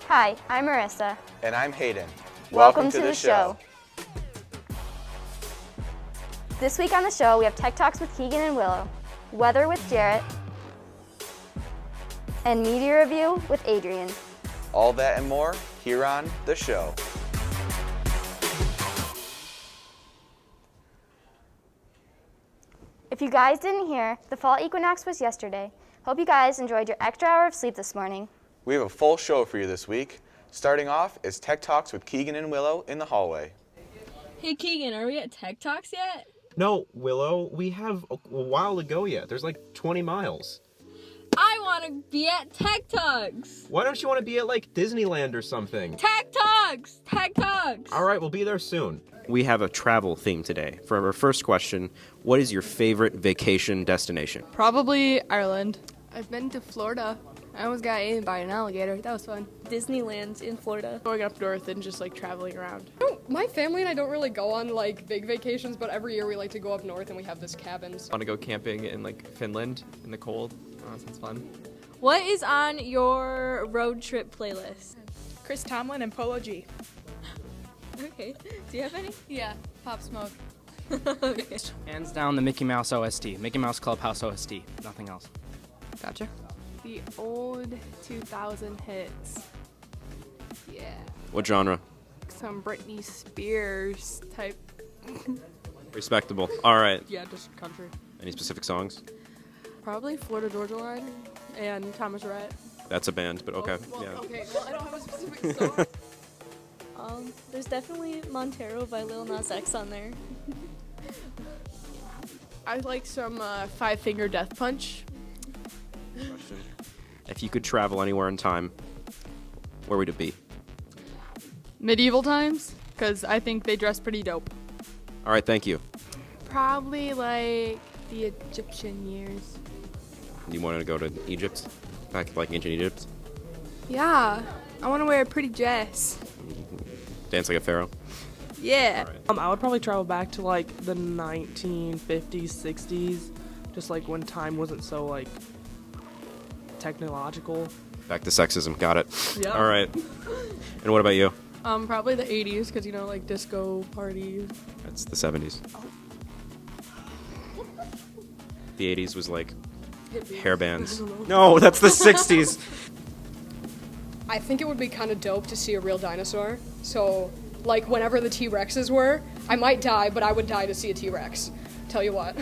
Hi, I'm Marissa. And I'm Hayden. Welcome to the show. This week on the show, we have Tech Talks with Keegan and Willow, Weather with Jarrett, and Media Review with Adrian. All that and more here on the show. If you guys didn't hear, the fall equinox was yesterday. Hope you guys enjoyed your extra hour of sleep this morning. We have a full show for you this week. Starting off is Tech Talks with Keegan and Willow in the hallway. Hey Keegan, are we at Tech Talks yet? No, Willow, we have a while to go yet. There's like 20 miles. I want to be at Tech Talks! Why don't you want to be at like Disneyland or something? Tech Talks! Tech Talks! All right, we'll be there soon. We have a travel theme today. For our first question, what is your favorite vacation destination? Probably Ireland. I've been to Florida. I almost got eaten by an alligator. That was fun. Disneyland in Florida. Going up north and just like traveling around. My family and I don't really go on like big vacations, but every year we like to go up north and we have this cabins. I want to go camping in like Finland in the cold. Oh, that sounds fun. What is on your road trip playlist? Chris Tomlin and Polo G. Okay. Do you have any? Yeah, Pop Smoke. Okay. Hands down the Mickey Mouse OST. Mickey Mouse Clubhouse OST. Nothing else. Gotcha. The old 2000 hits. Yeah. What genre? Some Britney Spears type. Respectable. All right. Yeah, just country. Any specific songs? Probably Florida Georgia Line and Thomas Rhett. That's a band, but okay. Okay, well, I don't have a specific song. There's definitely Montero by Lil Nas X on there. I like some Five Finger Death Punch. Question. If you could travel anywhere in time, where would it be? Medieval times, because I think they dress pretty dope. All right, thank you. Probably like the Egyptian years. You wanted to go to Egypt? Back like ancient Egypt? Yeah, I want to wear a pretty dress. Dance like a pharaoh? Yeah. I would probably travel back to like the 1950s, 60s, just like when time wasn't so like technological. Back to sexism. Got it. Yeah. All right. And what about you? Probably the 80s, because, you know, like disco parties. That's the 70s. The 80s was like hair bands. No, that's the 60s. I think it would be kind of dope to see a real dinosaur. So, like, whenever the T-Rexes were, I might die, but I would die to see a T-Rex. Tell you what.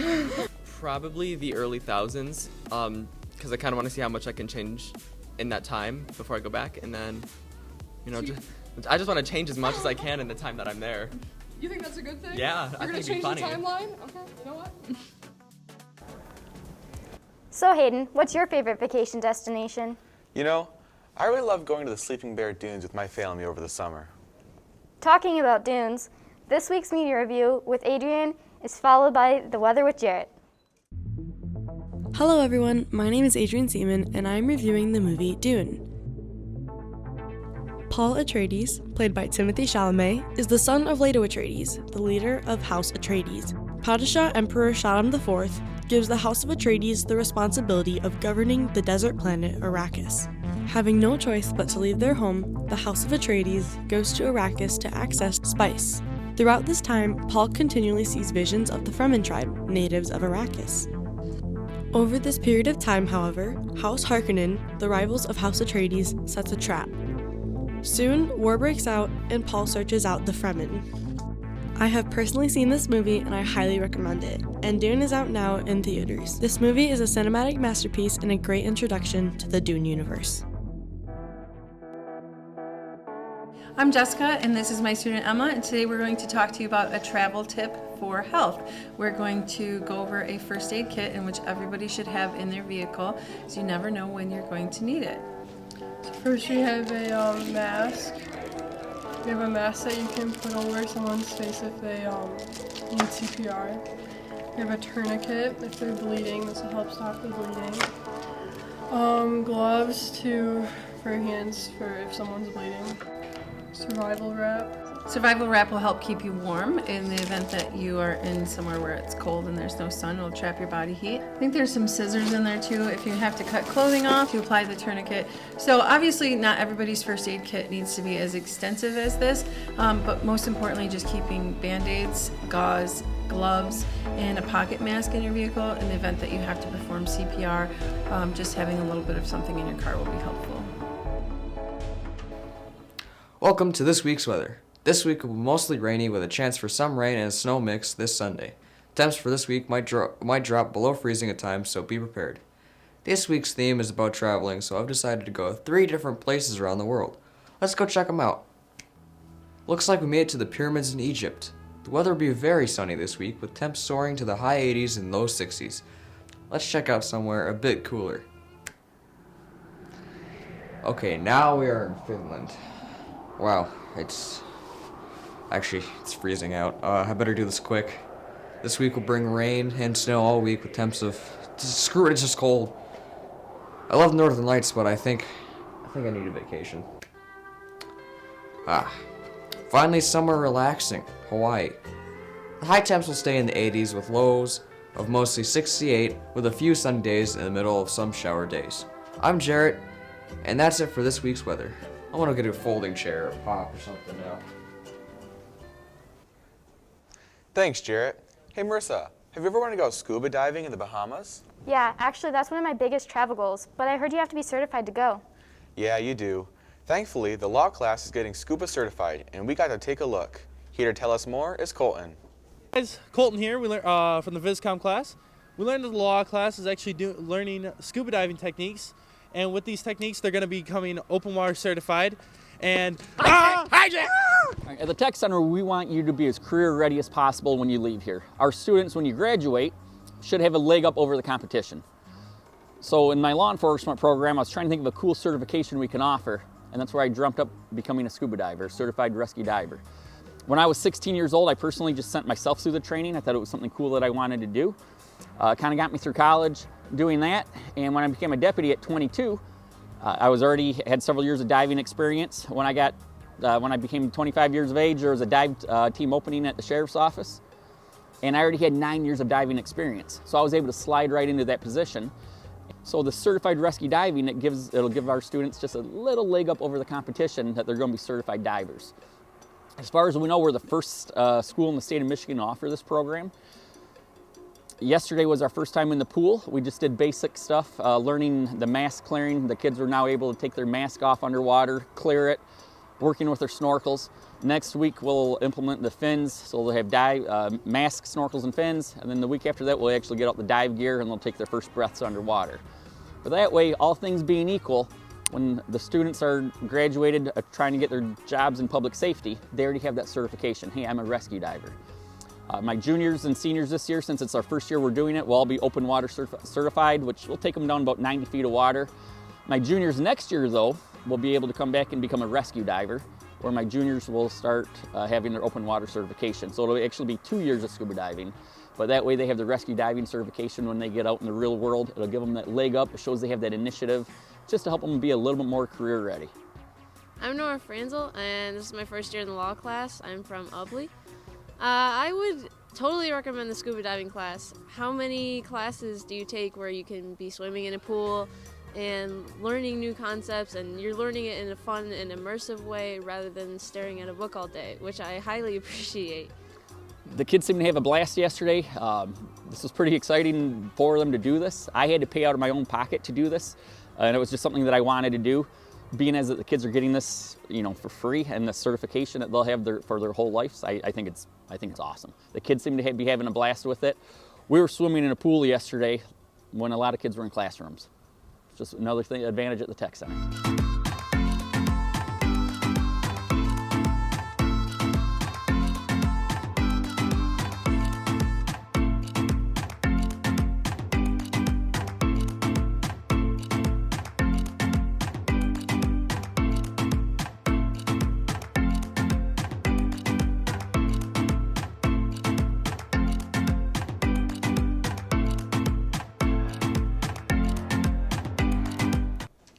Probably the early thousands, because I kind of want to see how much I can change in that time before I go back, and then, you know, I just want to change as much as I can in the time that I'm there. You think that's a good thing? Yeah, You're I gonna think it'd change be the funny. timeline? Okay, you know what? So Hayden, what's your favorite vacation destination? You know, I really love going to the Sleeping Bear Dunes with my family over the summer. Talking about dunes, this week's media review with Adrian is followed by the weather with Jarrett. Hello everyone, my name is Adrian Seaman and I'm reviewing the movie Dune. Paul Atreides, played by Timothée Chalamet, is the son of Leto Atreides, the leader of House Atreides. Padishah Emperor Shaddam IV gives the House of Atreides the responsibility of governing the desert planet Arrakis. Having no choice but to leave their home, the House of Atreides goes to Arrakis to access spice. Throughout this time, Paul continually sees visions of the Fremen tribe, natives of Arrakis. Over this period of time, however, House Harkonnen, the rivals of House Atreides, sets a trap. Soon, war breaks out, and Paul searches out the Fremen. I have personally seen this movie, and I highly recommend it, and Dune is out now in theaters. This movie is a cinematic masterpiece and a great introduction to the Dune universe. I'm Jessica, and this is my student Emma, and today we're going to talk to you about a travel tip for health. We're going to go over a first aid kit in which everybody should have in their vehicle, so you never know when you're going to need it. First we have a mask. We have a mask that you can put over someone's face if they need CPR. We have a tourniquet if they're bleeding. This will help stop the bleeding. Gloves for hands for if someone's bleeding. Survival wrap. Survival wrap will help keep you warm in the event that you are in somewhere where it's cold and there's no sun. It'll trap your body heat. I think there's some scissors in there too if you have to cut clothing off to apply the tourniquet. So obviously not everybody's first aid kit needs to be as extensive as this, but most importantly just keeping band-aids, gauze, gloves, and a pocket mask in your vehicle in the event that you have to perform CPR. Just having a little bit of something in your car will be helpful. Welcome to this week's weather. This week will be mostly rainy with a chance for some rain and snow mix this Sunday. Temps for this week might drop below freezing at times, so be prepared. This week's theme is about traveling, so I've decided to go 3 different places around the world. Let's go check them out. Looks like we made it to the pyramids in Egypt. The weather will be very sunny this week, with temps soaring to the high 80s and low 60s. Let's check out somewhere a bit cooler. Okay, now we are in Finland. Wow, it's freezing out. I better do this quick. This week will bring rain and snow all week with temps of... Screw it, it's just cold. I love the Northern Lights, but I think I need a vacation. Finally somewhere relaxing. Hawaii. The high temps will stay in the 80s with lows of mostly 68 with a few sunny days in the middle of some shower days. I'm Jarrett, and that's it for this week's weather. I want to get a folding chair or pop or something now. Thanks, Jarrett. Hey, Marissa, have you ever wanted to go scuba diving in the Bahamas? Yeah, actually that's one of my biggest travel goals, but I heard you have to be certified to go. Yeah, you do. Thankfully, the law class is getting scuba certified, and we got to take a look. Here to tell us more is Colton. Guys, Colton here. We learned from the VISCOM class. We learned that the law class is actually learning scuba diving techniques, and with these techniques, they're going to be becoming open water certified. And at the Tech Center, we want you to be as career ready as possible when you leave here. Our students, when you graduate, should have a leg up over the competition. So in my law enforcement program, I was trying to think of a cool certification we can offer, and that's where I dreamt up becoming a scuba diver, certified rescue diver. When I was 16 years old, I personally just sent myself through the training. I thought it was something cool that I wanted to do. Kind of got me through college doing that, and when I became a deputy at 22, I had several years of diving experience. When I became 25 years of age, there was a dive team opening at the sheriff's office, and I already had 9 years of diving experience. So I was able to slide right into that position. So the certified rescue diving, it'll give our students just a little leg up over the competition that they're going to be certified divers. As far as we know, we're the first school in the state of Michigan to offer this program. Yesterday was our first time in the pool. We just did basic stuff, learning the mask clearing. The kids are now able to take their mask off underwater, clear it, working with their snorkels. Next week we'll implement the fins, so they'll have masks, snorkels, and fins. And then the week after that we'll actually get out the dive gear and they'll take their first breaths underwater. But that way, all things being equal, when the students are graduated trying to get their jobs in public safety, they already have that certification. Hey, I'm a rescue diver. My juniors and seniors this year, since it's our first year we're doing it, will all be open water certified, which will take them down about 90 feet of water. My juniors next year, though, will be able to come back and become a rescue diver, where my juniors will start having their open water certification. So it'll actually be 2 years of scuba diving, but that way they have the rescue diving certification when they get out in the real world. It'll give them that leg up. It shows they have that initiative, just to help them be a little bit more career ready. I'm Nora Franzel, and this is my first year in the law class. I'm from Ubley. I would totally recommend the scuba diving class. How many classes do you take where you can be swimming in a pool and learning new concepts, and you're learning it in a fun and immersive way rather than staring at a book all day, which I highly appreciate. The kids seemed to have a blast yesterday. This was pretty exciting for them to do this. I had to pay out of my own pocket to do this, and it was just something that I wanted to do. Being as that the kids are getting this, for free, and the certification that they'll have for their whole life, I think it's awesome. The kids seem to be having a blast with it. We were swimming in a pool yesterday when a lot of kids were in classrooms. It's just another advantage at the Tech Center.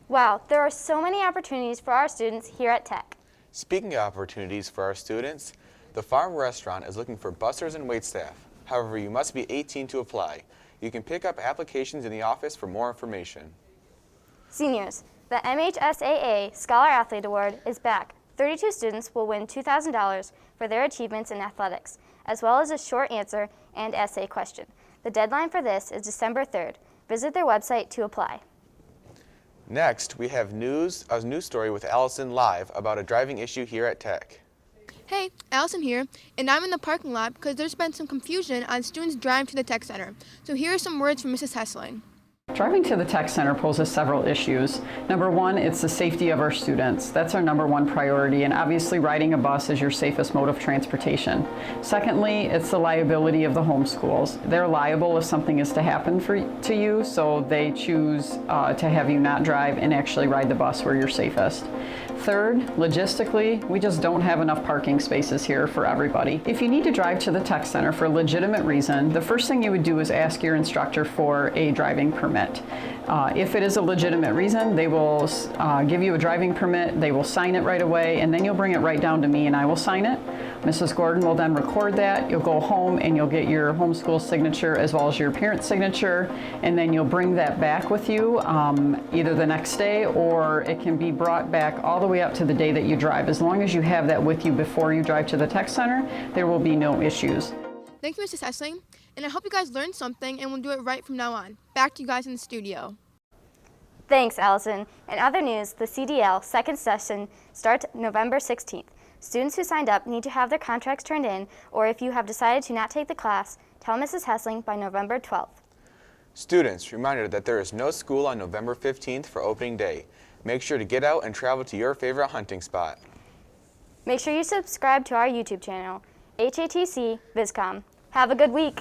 Wow, there are so many opportunities for our students here at Tech. Speaking of opportunities for our students, the Farm Restaurant is looking for bussers and waitstaff. However, you must be 18 to apply. You can pick up applications in the office for more information. Seniors, the MHSAA Scholar Athlete Award is back. 32 students will win $2,000 for their achievements in athletics, as well as a short answer and essay question. The deadline for this is December 3rd. Visit their website to apply. Next, we have a news story with Allison live about a driving issue here at Tech. Hey, Allison here, and I'm in the parking lot because there's been some confusion on students driving to the Tech Center. So here are some words from Mrs. Hessling. Driving to the Tech Center poses several issues. Number one, it's the safety of our students. That's our number one priority, and obviously riding a bus is your safest mode of transportation. Secondly, it's the liability of the homeschools. They're liable if something is to happen to you, so they choose to have you not drive and actually ride the bus where you're safest. Third, logistically, we just don't have enough parking spaces here for everybody. If you need to drive to the Tech Center for a legitimate reason, the first thing you would do is ask your instructor for a driving permit. If it is a legitimate reason, they will give you a driving permit, they will sign it right away, and then you'll bring it right down to me and I will sign it. Mrs. Gordon will then record that. You'll go home and you'll get your homeschool signature as well as your parent's signature, and then you'll bring that back with you either the next day, or it can be brought back all the way up to the day that you drive. As long as you have that with you before you drive to the Tech Center, there will be no issues. Thank you, Mrs. Hessling, and I hope you guys learned something and will do it right from now on. Back to you guys in the studio. Thanks, Allison. In other news, the CDL second session starts November 16th. Students who signed up need to have their contracts turned in, or if you have decided to not take the class, tell Mrs. Hessling by November 12th. Students, reminder that there is no school on November 15th for opening day. Make sure to get out and travel to your favorite hunting spot. Make sure you subscribe to our YouTube channel, HATC-VISCOM. Have a good week.